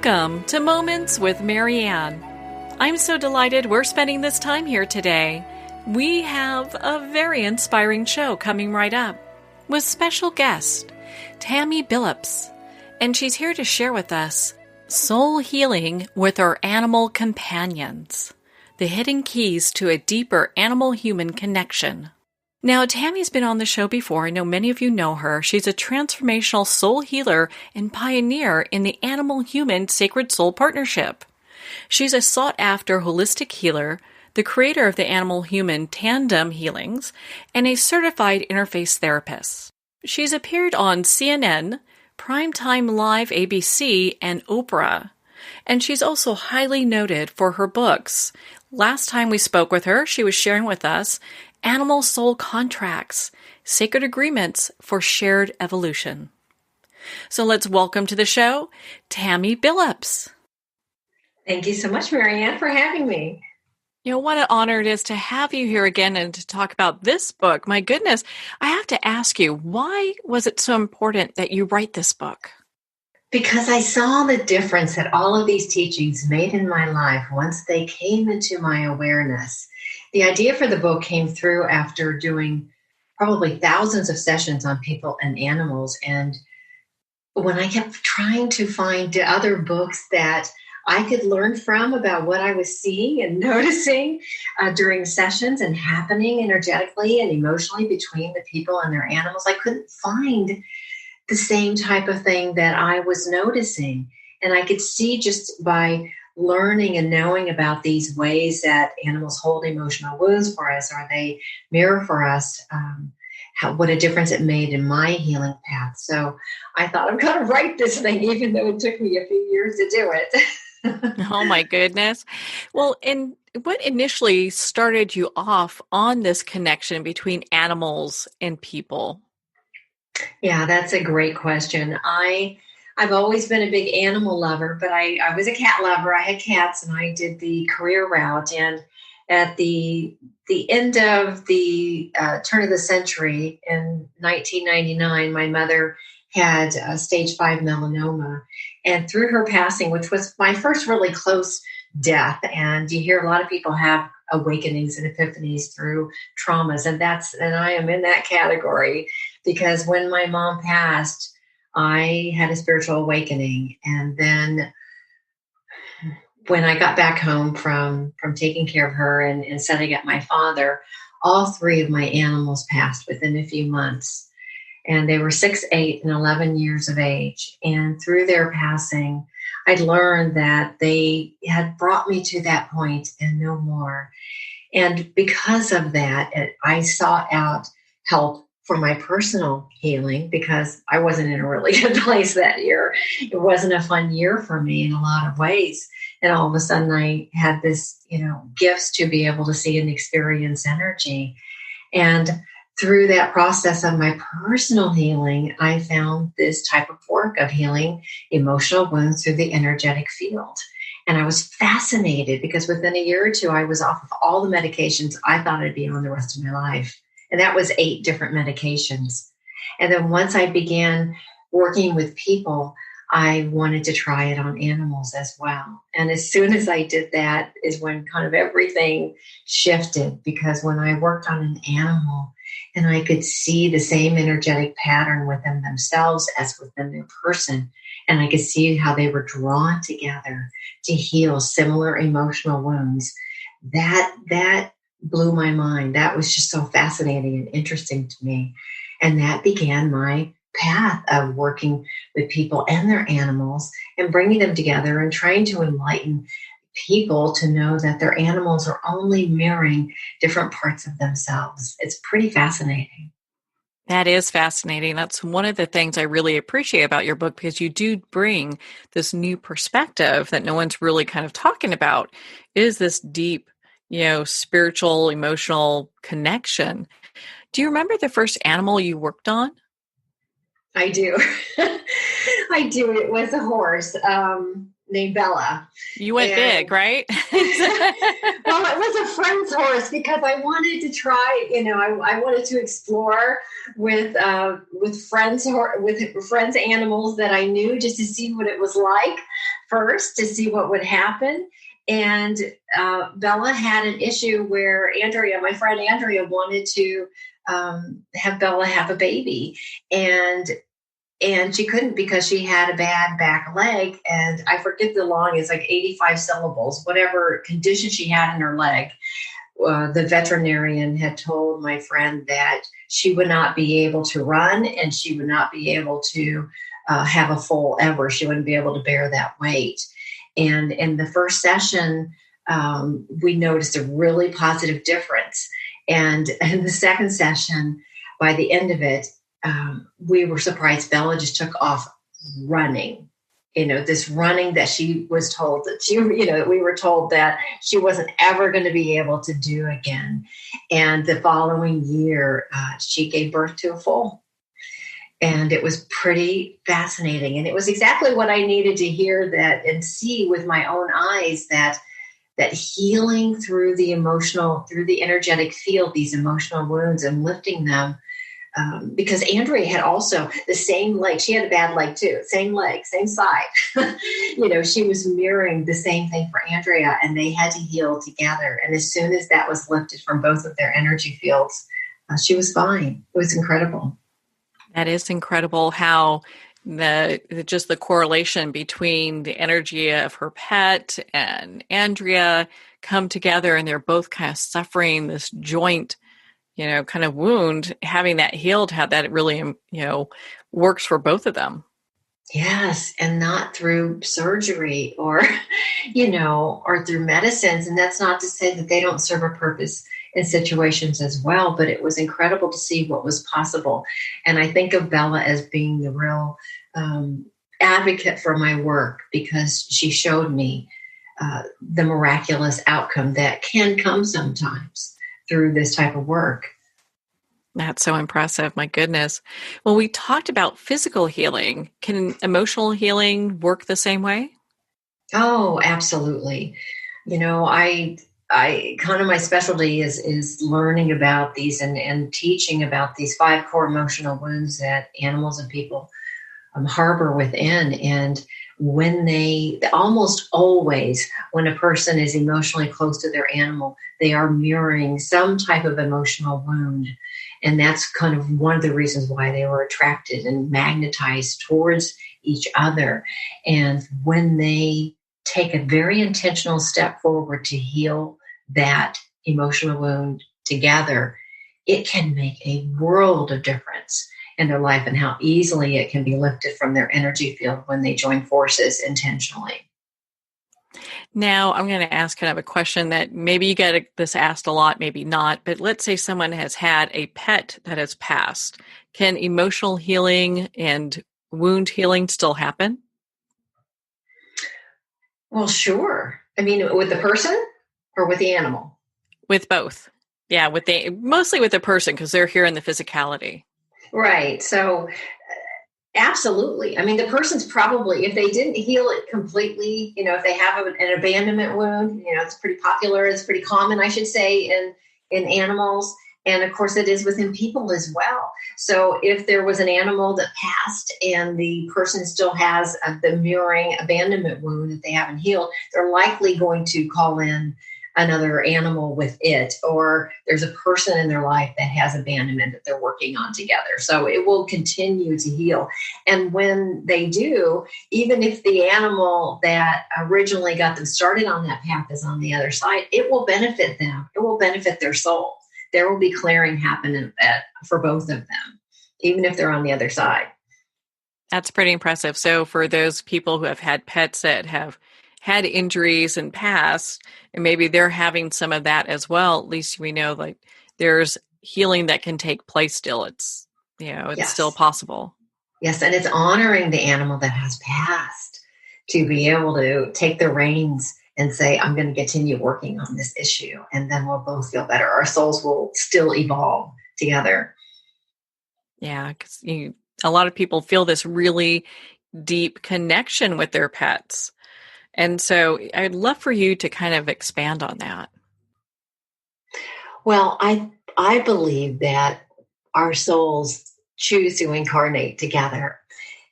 Welcome to Moments with Marianne. I'm so delighted we're spending this time here today. We have a very inspiring show coming right up with special guest, Tammy Billups, and she's here to share with us soul healing with our animal companions, the hidden keys to a deeper animal-human connection. Now, Tammy's been on the show before. I know many of you know her. She's a transformational soul healer and pioneer in the animal-human sacred soul partnership. She's a sought-after holistic healer, the creator of the animal-human Tandem Healings, and a certified interface therapist. She's appeared on CNN, Primetime Live ABC, and Oprah. And she's also highly noted for her books. Last time we spoke with her, she was sharing with us Animal Soul Contracts, Sacred Agreements for Shared Evolution. So let's welcome to the show, Tammy Billups. Thank you so much, Marianne, for having me. You know, what an honor it is to have you here again and to talk about this book. My goodness, I have to ask you, why was it so important that you write this book? Because I saw the difference that all of these teachings made in my life once they came into my awareness. The idea for the book came through after doing probably thousands of sessions on people and animals. And when I kept trying to find other books that I could learn from about what I was seeing and noticing during sessions and happening energetically and emotionally between the people and their animals, I couldn't find the same type of thing that I was noticing. And I could see just by learning and knowing about these ways that animals hold emotional wounds for us, or they mirror for us, what a difference it made in my healing path. So I thought, I'm going to write this thing, even though it took me a few years to do it. Oh my goodness. Well, and what initially started you off on this connection between animals and people? Yeah, that's a great question. I've always been a big animal lover, but I was a cat lover. I had cats and I did the career route. And at the end of the turn of the century in 1999, my mother had stage 5 melanoma. And through her passing, which was my first really close death, and you hear a lot of people have awakenings and epiphanies through traumas, and I am in that category, because when my mom passed, I had a spiritual awakening. And then when I got back home from taking care of her and setting up my father, all 3 of my animals passed within a few months. And they were 6, 8, and 11 years of age. And through their passing, I'd learned that they had brought me to that point and no more. And because of that, I sought out help for my personal healing, because I wasn't in a really good place that year. It wasn't a fun year for me in a lot of ways. And all of a sudden I had this, gifts to be able to see and experience energy. And through that process of my personal healing, I found this type of work of healing emotional wounds through the energetic field. And I was fascinated because within a year or two, I was off of all the medications I thought I'd be on the rest of my life. And that was 8 different medications. And then once I began working with people, I wanted to try it on animals as well. And as soon as I did that is when kind of everything shifted, because when I worked on an animal and I could see the same energetic pattern within themselves as within their person, and I could see how they were drawn together to heal similar emotional wounds, that blew my mind. That was just so fascinating and interesting to me. And that began my path of working with people and their animals and bringing them together and trying to enlighten people to know that their animals are only mirroring different parts of themselves. It's pretty fascinating. That is fascinating. That's one of the things I really appreciate about your book, because you do bring this new perspective that no one's really kind of talking about, is this deep, spiritual, emotional connection. Do you remember the first animal you worked on? I do. I do. It was a horse named Bella. You went big, right? Well, it was a friend's horse because I wanted to try, I wanted to explore with friends animals that I knew, just to see what it was like first to see what would happen. And Bella had an issue where my friend Andrea, wanted to have Bella have a baby. And she couldn't because she had a bad back leg. And I forget the long, it's like 85 syllables, whatever condition she had in her leg. The veterinarian had told my friend that she would not be able to run and she would not be able to have a foal ever. She wouldn't be able to bear that weight. And in the first session, we noticed a really positive difference. And in the second session, by the end of it, we were surprised. Bella just took off running. This running that she was told that we were told that she wasn't ever going to be able to do again. And the following year, she gave birth to a foal. And it was pretty fascinating. And it was exactly what I needed to hear that and see with my own eyes, that healing through the energetic field, these emotional wounds, and lifting them. Because Andrea had also the same leg. She had a bad leg too. Same leg, same side. She was mirroring the same thing for Andrea, and they had to heal together. And as soon as that was lifted from both of their energy fields, she was fine. It was incredible. That is incredible how the correlation between the energy of her pet and Andrea come together, and they're both kind of suffering this joint kind of wound, having that healed, how that really, works for both of them. Yes. And not through surgery or through medicines. And that's not to say that they don't serve a purpose in situations as well, but it was incredible to see what was possible. And I think of Bella as being the real advocate for my work, because she showed me the miraculous outcome that can come sometimes through this type of work. That's so impressive. My goodness. Well, we talked about physical healing. Can emotional healing work the same way? Oh, absolutely. I kind of, my specialty is learning about these and teaching about these 5 core emotional wounds that animals and people harbor within. And when almost always, when a person is emotionally close to their animal, they are mirroring some type of emotional wound. And that's kind of one of the reasons why they were attracted and magnetized towards each other. And when they take a very intentional step forward to heal that emotional wound together, it can make a world of difference in their life, and how easily it can be lifted from their energy field when they join forces intentionally. Now, I'm going to ask kind of a question that maybe you get this asked a lot, maybe not, but let's say someone has had a pet that has passed. Can emotional healing and wound healing still happen? Well, sure. I mean, with the person or with the animal? With both. Yeah, mostly with the person, because they're here in the physicality. Right. So absolutely. I mean, the person's probably, if they didn't heal it completely, if they have an abandonment wound, it's pretty popular, it's pretty common, I should say, in animals. And of course, it is within people as well. So if there was an animal that passed and the person still has the mirroring abandonment wound that they haven't healed, they're likely going to call in another animal with it, or there's a person in their life that has abandonment that they're working on together. So it will continue to heal. And when they do, even if the animal that originally got them started on that path is on the other side, it will benefit them. It will benefit their soul. There will be clearing happening for both of them, even if they're on the other side. That's pretty impressive. So for those people who have had pets that have had injuries in past, and maybe they're having some of that as well, at least we know like there's healing that can take place still. It's, it's still possible. Yes. And it's honoring the animal that has passed to be able to take the reins and say, I'm going to continue working on this issue. And then we'll both feel better. Our souls will still evolve together. Yeah. Because a lot of people feel this really deep connection with their pets. And so I'd love for you to kind of expand on that. Well, I believe that our souls choose to incarnate together,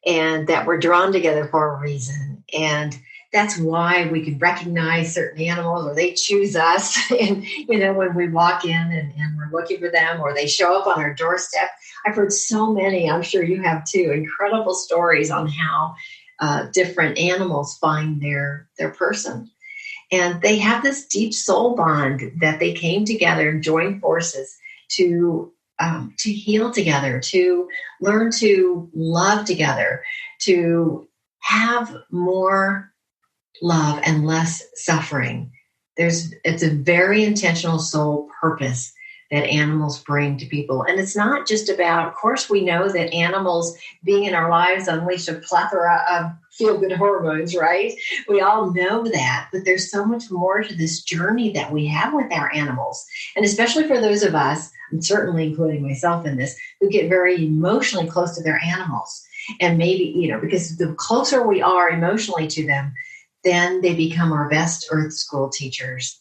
and that we're drawn together for a reason. And that's why we can recognize certain animals, or they choose us. And, when we walk in and we're looking for them, or they show up on our doorstep. I've heard so many, I'm sure you have too, incredible stories on how different animals find their person. And they have this deep soul bond that they came together and joined forces to heal together, to learn to love together, to have more love and less suffering. It's a very intentional soul purpose that animals bring to people. And it's not just about, of course, we know that animals being in our lives unleash a plethora of feel-good hormones, right? We all know that, but there's so much more to this journey that we have with our animals. And especially for those of us, and certainly including myself in this, who get very emotionally close to their animals. And maybe, because the closer we are emotionally to them, then they become our best earth school teachers.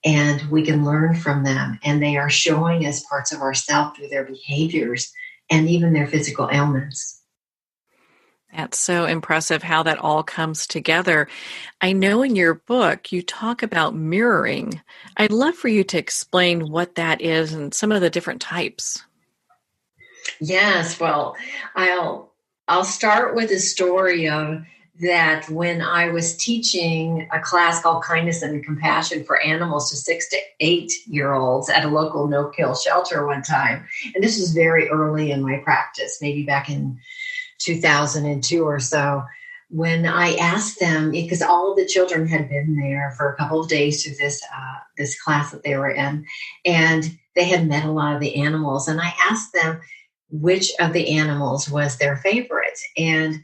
And we can learn from them. And they are showing us parts of ourselves through their behaviors and even their physical ailments. That's so impressive how that all comes together. I know in your book you talk about mirroring. I'd love for you to explain what that is and some of the different types. Yes, well, I'll start with a story of that when I was teaching a class called Kindness and Compassion for Animals to 6 to 8-year-olds at a local no-kill shelter one time. And this was very early in my practice, maybe back in 2002 or so, when I asked them, because all of the children had been there for a couple of days through this class that they were in, and they had met a lot of the animals. And I asked them which of the animals was their favorite. And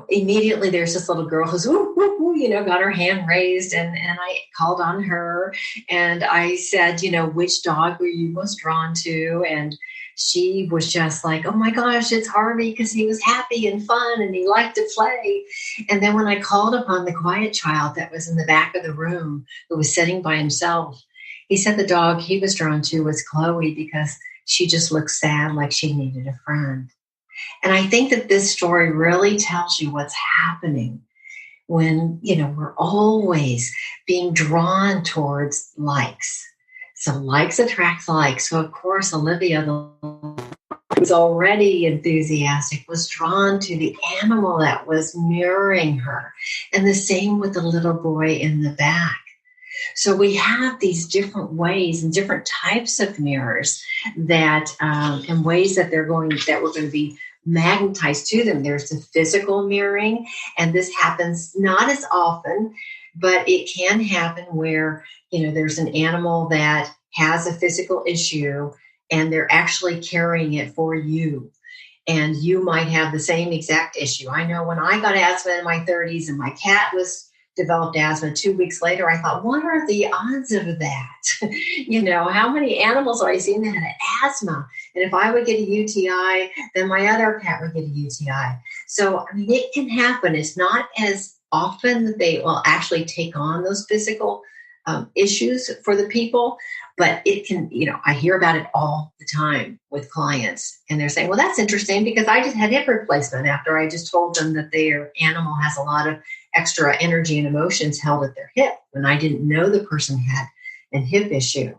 immediately there's this little girl who's, woo, woo, woo, got her hand raised, and I called on her and I said, which dog were you most drawn to? And she was just like, oh my gosh, it's Harvey, because he was happy and fun and he liked to play. And then when I called upon the quiet child that was in the back of the room who was sitting by himself, he said the dog he was drawn to was Chloe because she just looked sad, like she needed a friend. And I think that this story really tells you what's happening when, we're always being drawn towards likes. So likes attracts likes. So of course, Olivia, who's already enthusiastic, was drawn to the animal that was mirroring her. And the same with the little boy in the back. So we have these different ways and different types of mirrors that, and ways that we're going to be magnetized to them. There's the physical mirroring, and this happens not as often, but it can happen where, there's an animal that has a physical issue and they're actually carrying it for you. And you might have the same exact issue. I know when I got asthma in my 30s and my cat developed asthma 2 weeks later, I thought, what are the odds of that? How many animals have I seen that had asthma? And if I would get a UTI, then my other cat would get a UTI. So, it can happen. It's not as often that they will actually take on those physical issues for the people, but it can, I hear about it all the time with clients, and they're saying, well, that's interesting because I just had hip replacement after I just told them that their animal has a lot of extra energy and emotions held at their hip when I didn't know the person had a hip issue.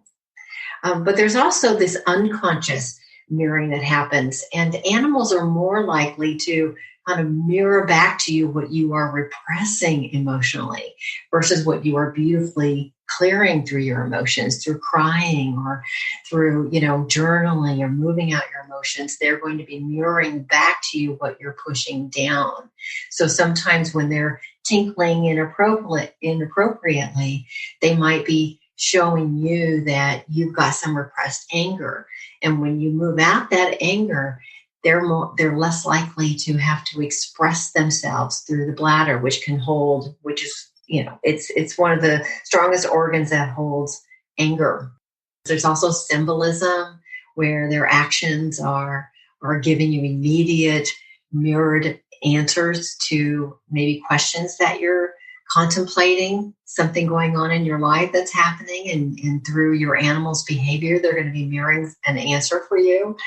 But there's also this unconscious mirroring that happens, and animals are more likely to kind of mirror back to you what you are repressing emotionally versus what you are beautifully clearing through your emotions, through crying or through, journaling or moving out your emotions. They're going to be mirroring back to you what you're pushing down. So sometimes when they're tinkling inappropriately, they might be showing you that you've got some repressed anger. And when you move out that anger, they're less likely to have to express themselves through the bladder, which is, it's one of the strongest organs that holds anger. There's also symbolism where their actions are giving you immediate mirrored answers to maybe questions that you're contemplating, something going on in your life that's happening, and through your animal's behavior, they're going to be mirroring an answer for you.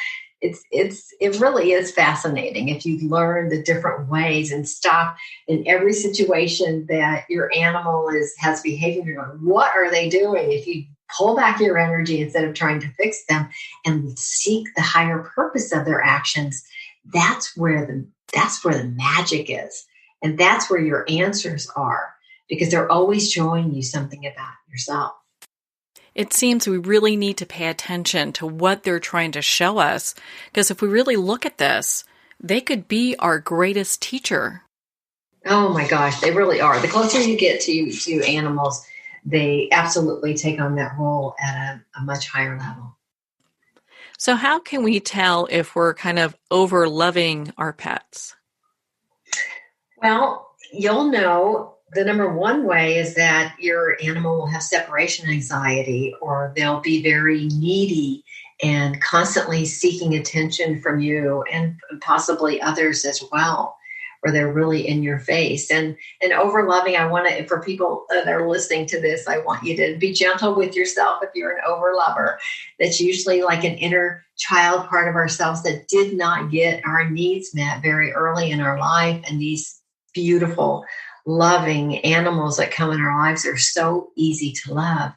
it really is fascinating if you learn the different ways and stop in every situation that your animal has behaving. You're going, what are they doing? If you pull back your energy instead of trying to fix them and seek the higher purpose of their actions, that's where the magic is. And that's where your answers are, because they're always showing you something about yourself. It seems we really need to pay attention to what they're trying to show us, because if we really look at this, they could be our greatest teacher. Oh my gosh, they really are. The closer you get to animals, they absolutely take on that role at a much higher level. So how can we tell if we're kind of over loving our pets? Well, you'll know the number one way is that your animal will have separation anxiety, or they'll be very needy and constantly seeking attention from you and possibly others as well, or they're really in your face. And over loving, I want to, for people that are listening to this, I want you to be gentle with yourself if you're an over lover. That's usually like an inner child part of ourselves that did not get our needs met very early in our life. And these beautiful, loving animals that come in our lives are so easy to love.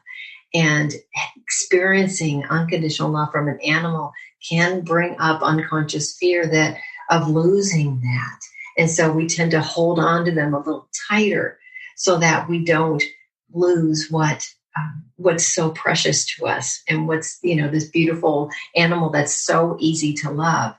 And experiencing unconditional love from an animal can bring up unconscious fear of losing that. And so we tend to hold on to them a little tighter so that we don't lose what's so precious to us and what's, this beautiful animal that's so easy to love.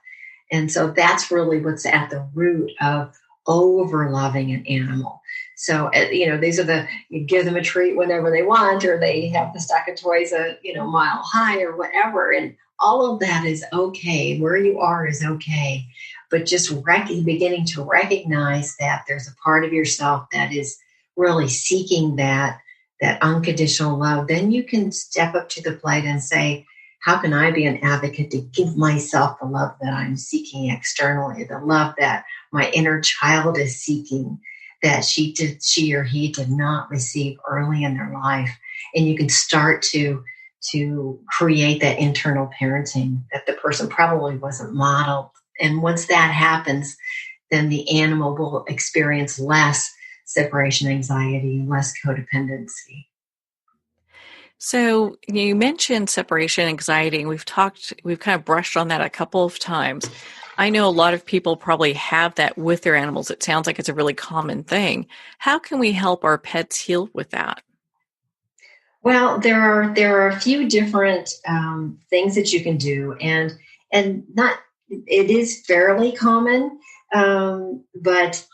And so that's really what's at the root of over loving an animal. So, these are you give them a treat whenever they want, or they have the stack of toys a mile high or whatever. And all of that is okay. Where you are is okay. But just beginning to recognize that there's a part of yourself that is really seeking that unconditional love, then you can step up to the plate and say, how can I be an advocate to give myself the love that I'm seeking externally, the love that my inner child is seeking, that she or he did not receive early in their life. And you can start to create that internal parenting that the person probably wasn't modeled. And once that happens, then the animal will experience less separation anxiety, less codependency. So you mentioned separation anxiety, and we've kind of brushed on that a couple of times. I know a lot of people probably have that with their animals. It sounds like it's a really common thing. How can we help our pets heal with that? Well, there are a few different things that you can do, and not it is fairly common, but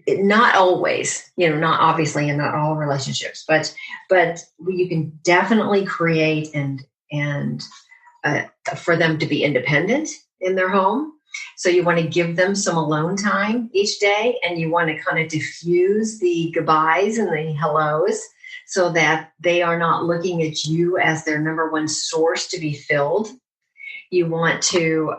not always. Not obviously, in not all relationships, but you can definitely create and for them to be independent in their home. So you want to give them some alone time each day, and you want to kind of diffuse the goodbyes and the hellos so that they are not looking at you as their number one source to be filled. You want to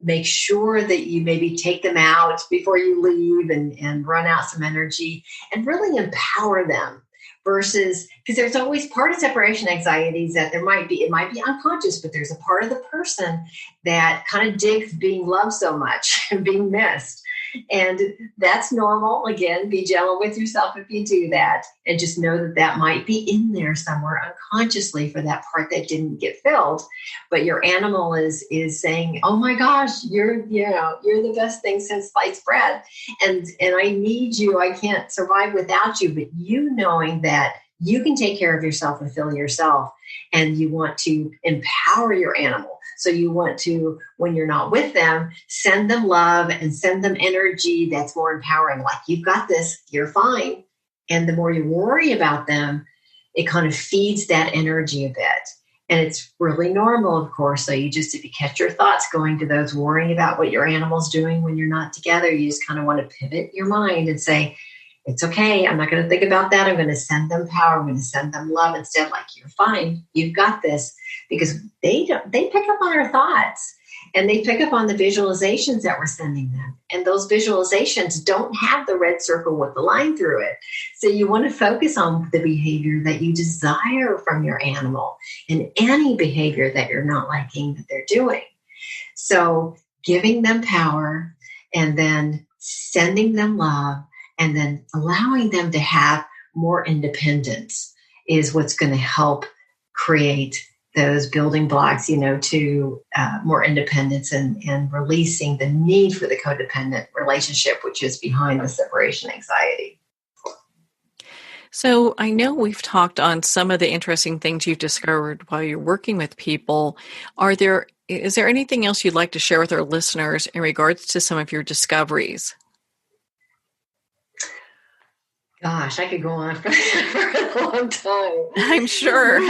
make sure that you maybe take them out before you leave and run out some energy and really empower them. Versus, because there's always part of separation anxieties that it might be unconscious, but there's a part of the person that kind of digs being loved so much and being missed. And that's normal. Again, be gentle with yourself if you do that, and just know that might be in there somewhere unconsciously for that part that didn't get filled. But your animal is saying, "Oh my gosh, you're the best thing since sliced bread, and I need you. I can't survive without you." But you knowing that you can take care of yourself and fill yourself, and you want to empower your animal. So you want to, when you're not with them, send them love and send them energy that's more empowering. Like, you've got this, you're fine. And the more you worry about them, it kind of feeds that energy a bit. And it's really normal, of course. So if you catch your thoughts going to those worrying about what your animal's doing when you're not together, you just kind of want to pivot your mind and say, it's okay. I'm not going to think about that. I'm going to send them power. I'm going to send them love instead. Like, you're fine. You've got this. Because they pick up on our thoughts. and they pick up on the visualizations that we're sending them. And those visualizations don't have the red circle with the line through it. So you want to focus on the behavior that you desire from your animal and any behavior that you're not liking that they're doing. So giving them power and then sending them love and then allowing them to have more independence is what's going to help create those building blocks, to more independence and releasing the need for the codependent relationship, which is behind the separation anxiety. So I know we've talked on some of the interesting things you've discovered while you're working with people. Is there anything else you'd like to share with our listeners in regards to some of your discoveries? Gosh, I could go on for a long time. I'm sure.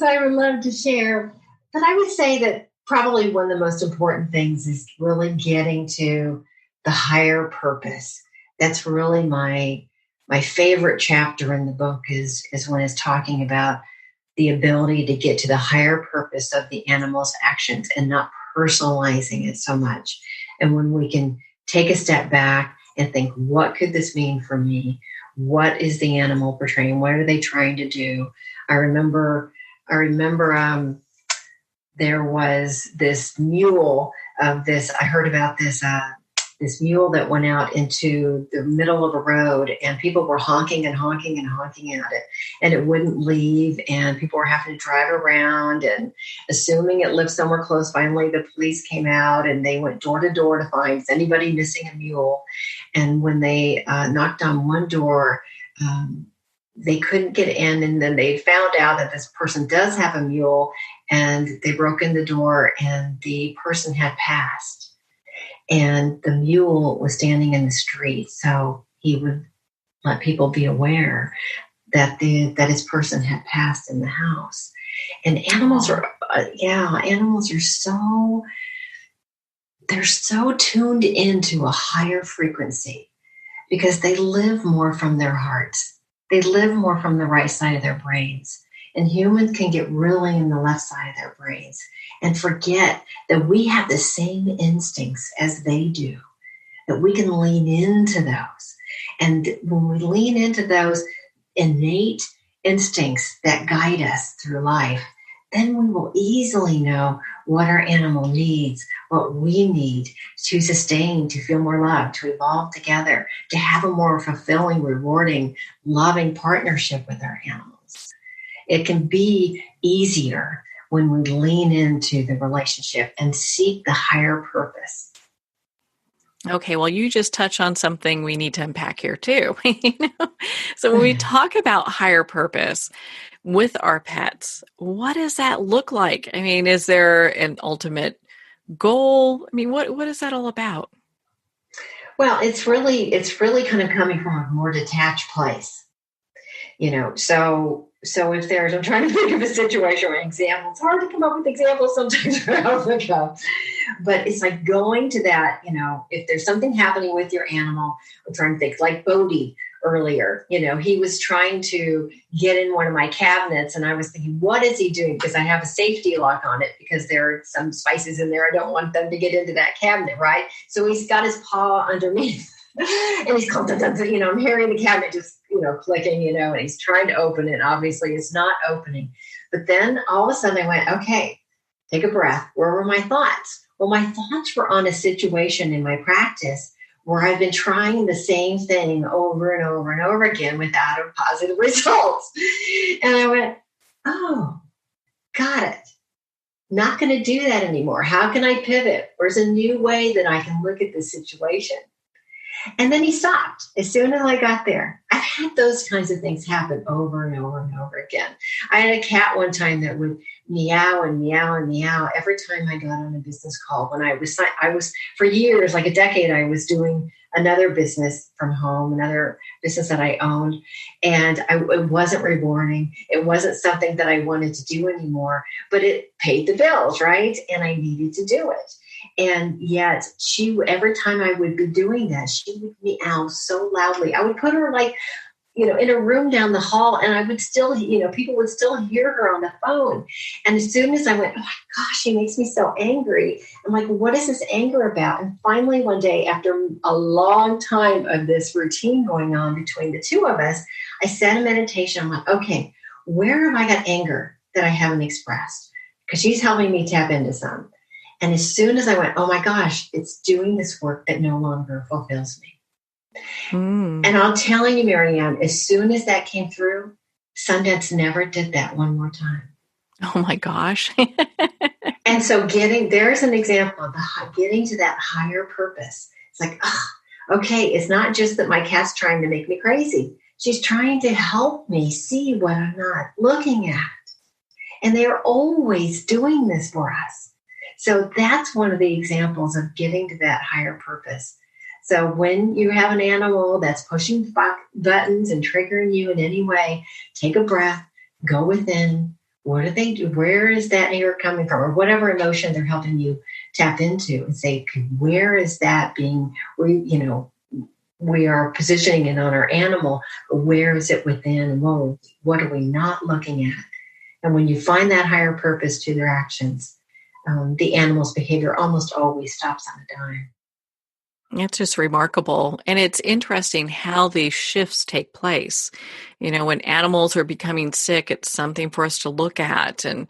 I would love to share. But I would say that probably one of the most important things is really getting to the higher purpose. That's really my favorite chapter in the book is when it's talking about the ability to get to the higher purpose of the animal's actions and not personalizing it so much. And when we can take a step back and think, what could this mean for me? What is the animal portraying? What are they trying to do? I remember there was this mule I heard about this mule that went out into the middle of a road and people were honking and honking and honking at it and it wouldn't leave and people were having to drive around and assuming it lived somewhere close. Finally, the police came out and they went door to door to find anybody missing a mule. And when they knocked on one door, they couldn't get in. And then they found out that this person does have a mule and they broke in the door and the person had passed. And the mule was standing in the street, so he would let people be aware that his person had passed in the house. And animals are they're so tuned into a higher frequency because they live more from their hearts. They live more from the right side of their brains. And humans can get really in the left side of their brains and forget that we have the same instincts as they do, that we can lean into those. And when we lean into those innate instincts that guide us through life, then we will easily know what our animal needs, what we need to sustain, to feel more loved, to evolve together, to have a more fulfilling, rewarding, loving partnership with our animals. It can be easier when we lean into the relationship and seek the higher purpose. Okay, well, you just touch on something we need to unpack here too. So when we talk about higher purpose with our pets, what does that look like? I mean, is there an ultimate goal? I mean, what is that all about? Well, it's really kind of coming from a more detached place. So if I'm trying to think of a situation or an example, it's hard to come up with examples sometimes but it's like going to that, if there's something happening with your animal, I'm trying to think like Bodhi earlier, he was trying to get in one of my cabinets and I was thinking, what is he doing? Because I have a safety lock on it because there are some spices in there. I don't want them to get into that cabinet. Right. So he's got his paw underneath. And he's I'm hearing the cabinet just, clicking, and he's trying to open it. Obviously, it's not opening. But then all of a sudden I went, okay, take a breath. Where were my thoughts? Well, my thoughts were on a situation in my practice where I've been trying the same thing over and over and over again without positive results. And I went, oh, got it. Not going to do that anymore. How can I pivot? There's a new way that I can look at this situation. And then he stopped as soon as I got there. I've had those kinds of things happen over and over and over again. I had a cat one time that would meow and meow and meow every time I got on a business call. When I was for years, like a decade, I was doing another business from home, another business that I owned. And it wasn't rewarding. It wasn't something that I wanted to do anymore, but it paid the bills, right? And I needed to do it. And yet every time I would be doing that, she would meow so loudly. I would put her like in a room down the hall, and I would still, people would still hear her on the phone. And as soon as I went, oh my gosh, she makes me so angry. I'm like, what is this anger about? And finally, one day, after a long time of this routine going on between the two of us, I said a meditation. I'm like, okay, where have I got anger that I haven't expressed? Because she's helping me tap into some. And as soon as I went, oh my gosh, it's doing this work that no longer fulfills me. And I'm telling you, Marianne, as soon as that came through, Sundance never did that one more time. Oh my gosh. And so there's an example of getting to that higher purpose. It's like, okay, it's not just that my cat's trying to make me crazy. She's trying to help me see what I'm not looking at. And they're always doing this for us. So that's one of the examples of getting to that higher purpose. So when you have an animal that's pushing buttons and triggering you in any way, take a breath, go within. What do they do? Where is that anger coming from? Or whatever emotion they're helping you tap into, and say, where is that being, we are positioning it on our animal. Where is it within? Whoa, what are we not looking at? And when you find that higher purpose to their actions, the animal's behavior almost always stops on a dime. It's just remarkable. And it's interesting how these shifts take place. When animals are becoming sick, it's something for us to look at. And,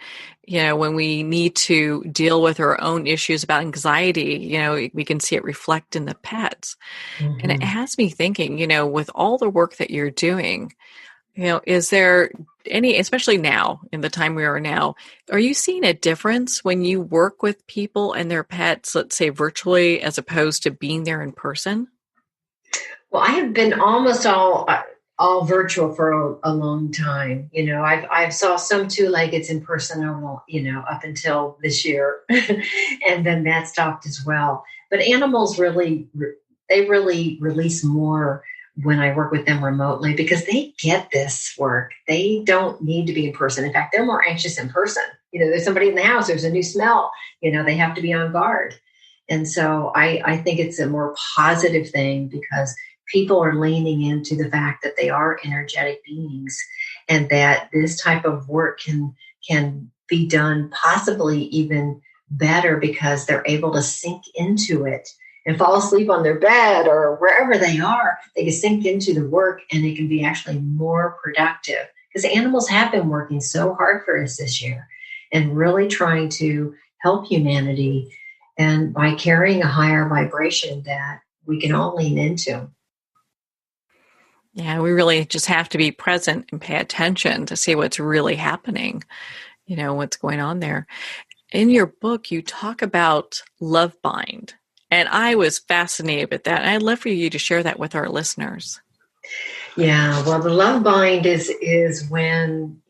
when we need to deal with our own issues about anxiety, we can see it reflect in the pets. Mm-hmm. And it has me thinking, with all the work that you're doing, is there any, especially now in the time we are now, are you seeing a difference when you work with people and their pets, let's say virtually, as opposed to being there in person? Well, I have been almost all virtual for a long time. I've saw some two-leggeds in person, up until this year, and then that stopped as well. But animals really release more when I work with them remotely, because they get this work. They don't need to be in person. In fact, they're more anxious in person. There's somebody in the house, there's a new smell, they have to be on guard. And so I think it's a more positive thing, because people are leaning into the fact that they are energetic beings, and that this type of work can be done possibly even better, because they're able to sink into it and fall asleep on their bed or wherever they are. They can sink into the work, and it can be actually more productive, because animals have been working so hard for us this year and really trying to help humanity, and by carrying a higher vibration that we can all lean into. Yeah, we really just have to be present and pay attention to see what's really happening, what's going on there. In your book, you talk about love bind. And I was fascinated with that. And I'd love for you to share that with our listeners. Yeah, well, the love bind is when,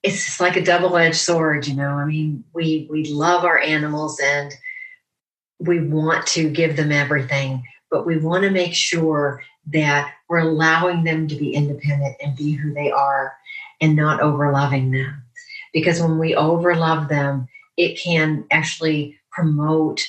it's just like a double-edged sword, I mean, we love our animals and we want to give them everything, but we want to make sure that we're allowing them to be independent and be who they are, and not overloving them. Because when we overlove them, it can actually promote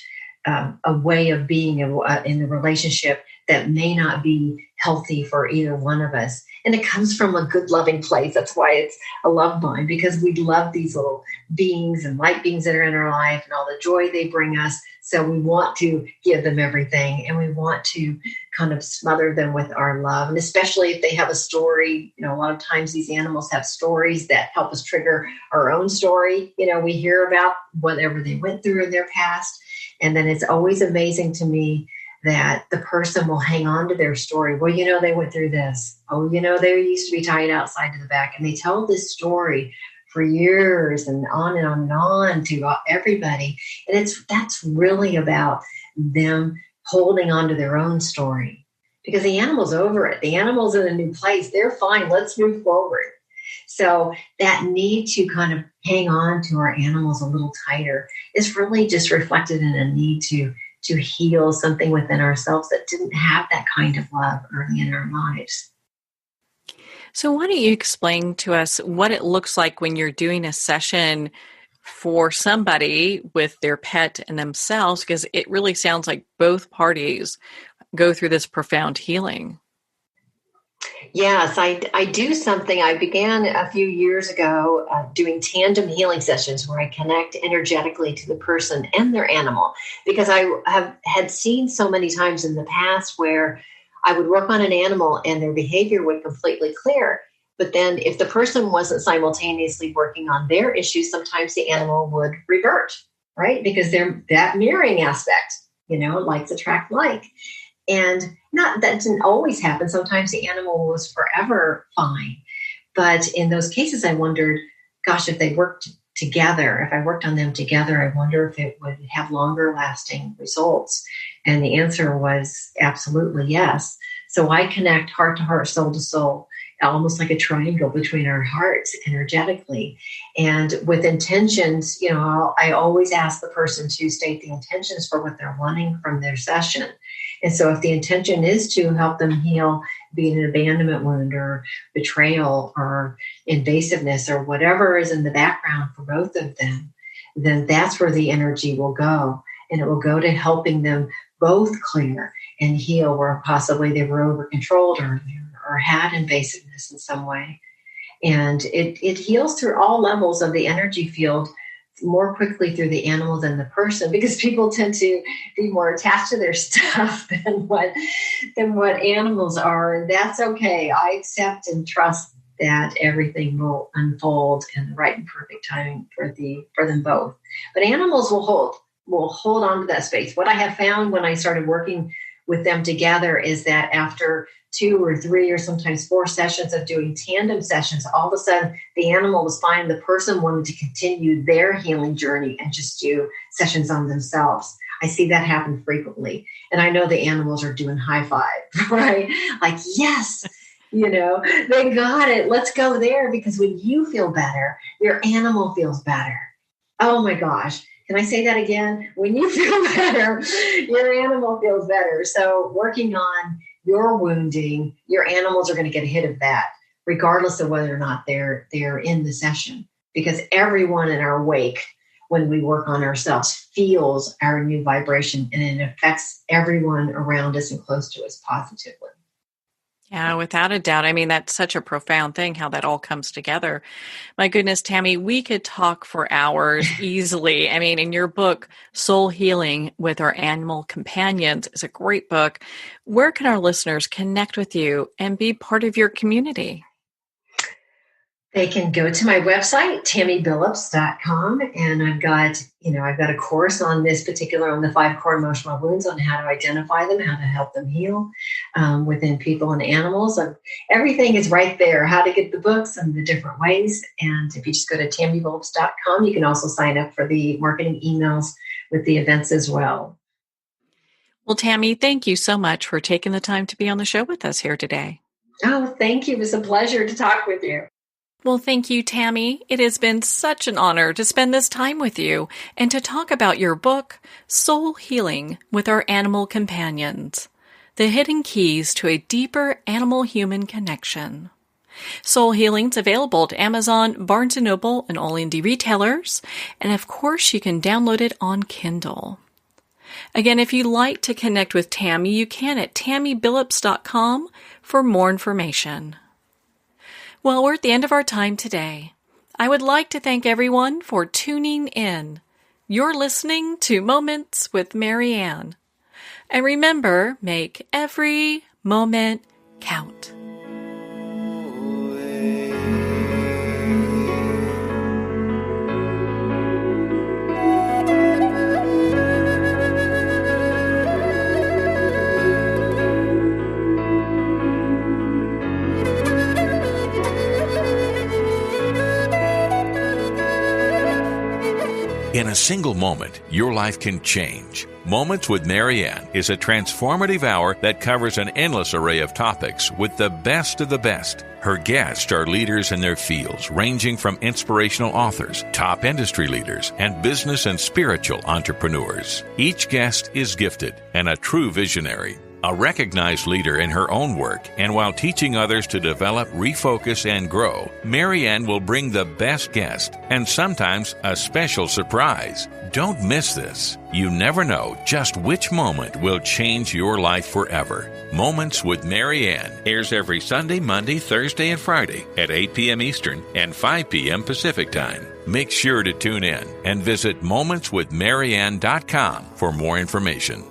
a way of being in the relationship that may not be healthy for either one of us. And it comes from a good, loving place. That's why it's a love bind, because we love these little beings and light beings that are in our life and all the joy they bring us. So we want to give them everything, and we want to kind of smother them with our love. And especially if they have a story, a lot of times these animals have stories that help us trigger our own story. We hear about whatever they went through in their past. And then it's always amazing to me that the person will hang on to their story. Well, they went through this. Oh, they used to be tied outside to the back. And they tell this story for years and on and on and on to everybody. And that's really about them holding on to their own story, because the animal's over it. The animal's in a new place. They're fine. Let's move forward. So that need to kind of hang on to our animals a little tighter is really just reflected in a need to heal something within ourselves that didn't have that kind of love early in our lives. So why don't you explain to us what it looks like when you're doing a session for somebody with their pet and themselves, because it really sounds like both parties go through this profound healing. Yes, I do something. I began a few years ago doing tandem healing sessions where I connect energetically to the person and their animal, because I have had seen so many times in the past where I would work on an animal and their behavior would completely clear. But then if the person wasn't simultaneously working on their issues, sometimes the animal would revert, right? Because they're that mirroring aspect, likes attract like. And not that didn't always happen. Sometimes the animal was forever fine. But in those cases, I wondered, gosh, if they worked together, if I worked on them together, I wonder if it would have longer lasting results. And the answer was absolutely yes. So I connect heart to heart, soul to soul, almost like a triangle between our hearts energetically. And with intentions, I always ask the person to state the intentions for what they're wanting from their session. And so if the intention is to help them heal, be it an abandonment wound or betrayal or invasiveness or whatever is in the background for both of them, then that's where the energy will go. And it will go to helping them both clear and heal where possibly they were over-controlled or had invasiveness in some way. And it heals through all levels of the energy field more quickly through the animal than the person, because people tend to be more attached to their stuff than what animals are. And that's okay. I accept and trust that everything will unfold in the right and perfect timing for them both. But animals will hold on to that space. What I have found when I started working with them together is that after 2 or 3 or sometimes 4 sessions of doing tandem sessions, all of a sudden the animal was fine. The person wanted to continue their healing journey and just do sessions on themselves. I see that happen frequently. And I know the animals are doing high five, right? Like, yes, they got it. Let's go there, because when you feel better, your animal feels better. Oh my gosh. Can I say that again? When you feel better, your animal feels better. So working on your wounding, your animals are going to get a hit of that, regardless of whether or not they're in the session, because everyone in our wake, when we work on ourselves, feels our new vibration, and it affects everyone around us and close to us positively. Yeah, without a doubt. I mean, that's such a profound thing, how that all comes together. My goodness, Tammy, we could talk for hours easily. I mean, in your book, Soul Healing with Our Animal Companions is a great book. Where can our listeners connect with you and be part of your community? They can go to my website, tammybillups.com, and I've got a course on this on the 5 core emotional wounds, on how to identify them, how to help them heal within people and animals. Everything is right there, how to get the books and the different ways. And if you just go to tammybillups.com, you can also sign up for the marketing emails with the events as well. Well, Tammy, thank you so much for taking the time to be on the show with us here today. Oh, thank you. It was a pleasure to talk with you. Well, thank you, Tammy. It has been such an honor to spend this time with you and to talk about your book, Soul Healing with Our Animal Companions, The Hidden Keys to a Deeper Animal-Human Connection. Soul Healing's available at Amazon, Barnes & Noble, and all indie retailers. And of course, you can download it on Kindle. Again, if you'd like to connect with Tammy, you can at tammybillups.com for more information. Well, we're at the end of our time today. I would like to thank everyone for tuning in. You're listening to Moments with Marianne. And remember, make every moment count. In a single moment, your life can change. Moments with Marianne is a transformative hour that covers an endless array of topics with the best of the best. Her guests are leaders in their fields, ranging from inspirational authors, top industry leaders, and business and spiritual entrepreneurs. Each guest is gifted and a true visionary. A recognized leader in her own work, and while teaching others to develop, refocus, and grow, Marianne will bring the best guest and sometimes a special surprise. Don't miss this. You never know just which moment will change your life forever. Moments with Marianne airs every Sunday, Monday, Thursday, and Friday at 8 p.m. Eastern and 5 p.m. Pacific Time. Make sure to tune in and visit momentswithmarianne.com for more information.